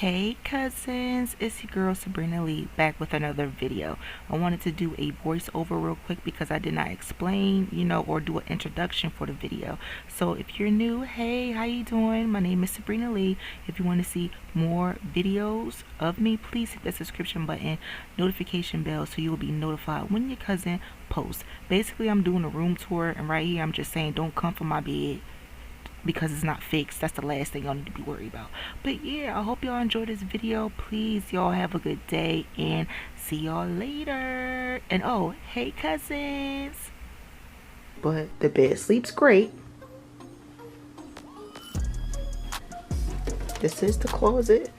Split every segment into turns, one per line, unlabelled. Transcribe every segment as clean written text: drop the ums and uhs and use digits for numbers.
Hey cousins, it's your girl Sabrina Lee back with another video. I wanted to do a voiceover real quick because I did not explain, or do an introduction for the video. So if you're new, hey, how you doing? My name is Sabrina Lee. If you want to see more videos of me, please hit the subscription button, notification bell, so you will be notified when your cousin posts. Basically, I'm doing a room tour, and right here I'm just saying don't come for my bed because it's not fixed. That's the last thing y'all need to be worried about. But yeah, I hope y'all enjoyed this video. Please, y'all have a good day and see y'all later. And oh, hey cousins. But the bed sleeps great. This is the closet.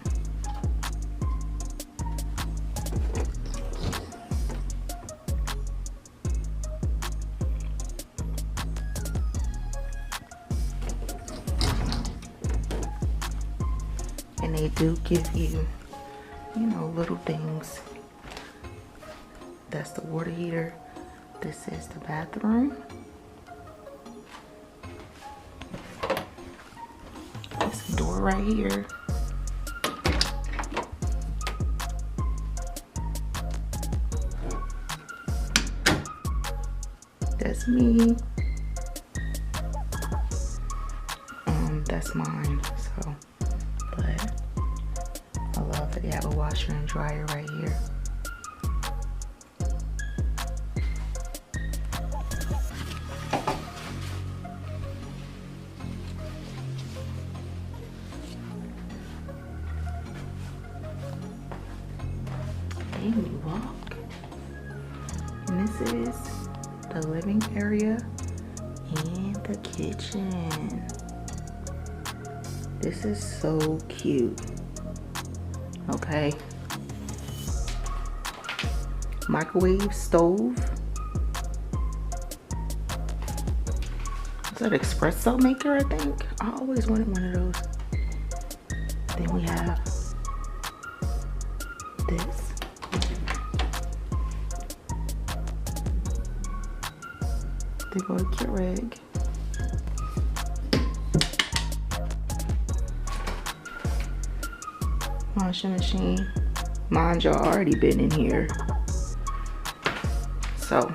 And they do give you, little things. That's the water heater. This is the bathroom. This door right here. That's me. That's mine. So. But I love that they have a washer and dryer right here. And we walk. And this is the living area and the kitchen. This is so cute. Okay. Microwave stove. Is that espresso maker, I think? I always wanted one of those. Then we have this. They go to Keurig. Washing machine. Mind y'all already been in here. So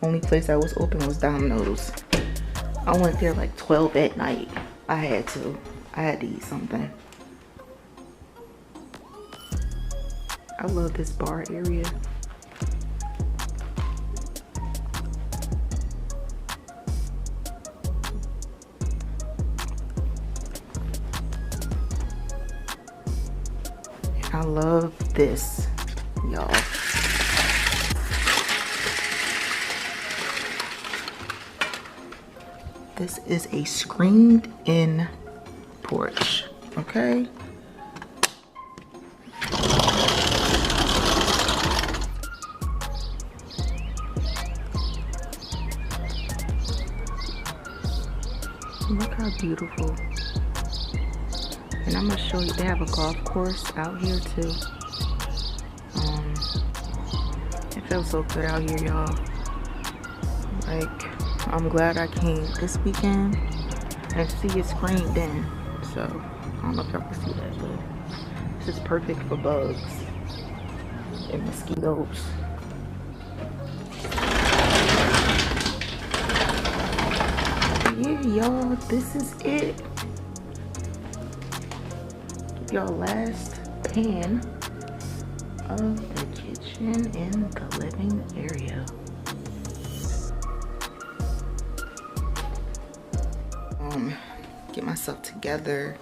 only place I was open was Domino's. I went there like 12 at night. I had to eat something. I love this bar area. I love this, y'all. This is a screened-in porch, okay? Look how beautiful. And I'm gonna show you, they have a golf course out here too. It feels so good out here, y'all. Like, I'm glad I came this weekend and see it screened in. So, I don't know if y'all can see that, but this is perfect for bugs and mosquitoes. Yeah, y'all, this is it. Your last pan of the kitchen in the living area. Get myself together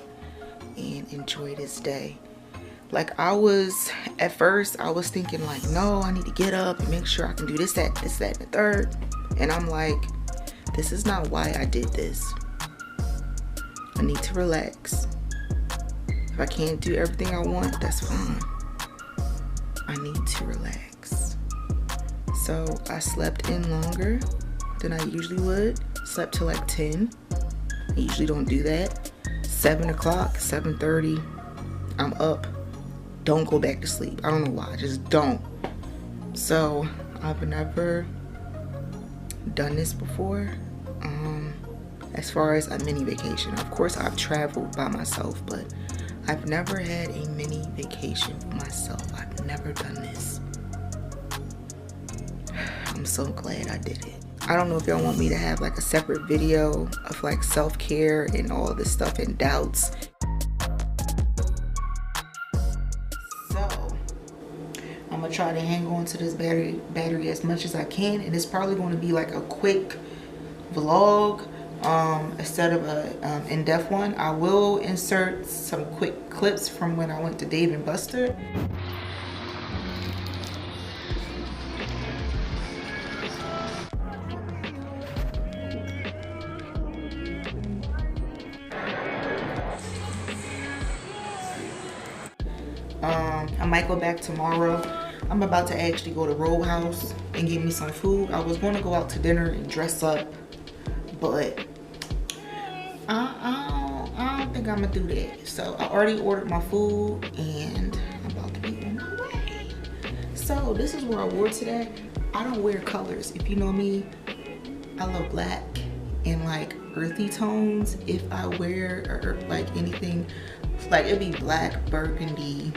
and enjoy this day. Like at first I was thinking like, no, I need to get up and make sure I can do this, that, and the third. And I'm like, this is not why I did this. I need to relax. If I can't do everything I want, that's fine. I need to relax. So I slept in longer than I usually would. Slept till like 10. I usually don't do that. 7 o'clock, 7:30, I'm up. Don't go back to sleep. I don't know why, just don't. So I've never done this before. as far as a mini vacation. Of course, I've traveled by myself, but I've never had a mini vacation for myself. I've never done this. I'm so glad I did it. I don't know if y'all want me to have like a separate video of like self-care and all this stuff and doubts. So I'm gonna try to hang on to this battery as much as I can, and it's probably going to be like a quick vlog instead of a in-depth one. I will insert some quick clips from when I went to Dave & Buster. I might go back tomorrow. I'm about to actually go to Roadhouse and get me some food. I was going to go out to dinner and dress up, but I don't think I'm gonna do that. So I already ordered my food and I'm about to be on my way. So this is what I wore today. I don't wear colors. If you know me, I love black and like earthy tones. If I wear like anything, like it'd be black, burgundy.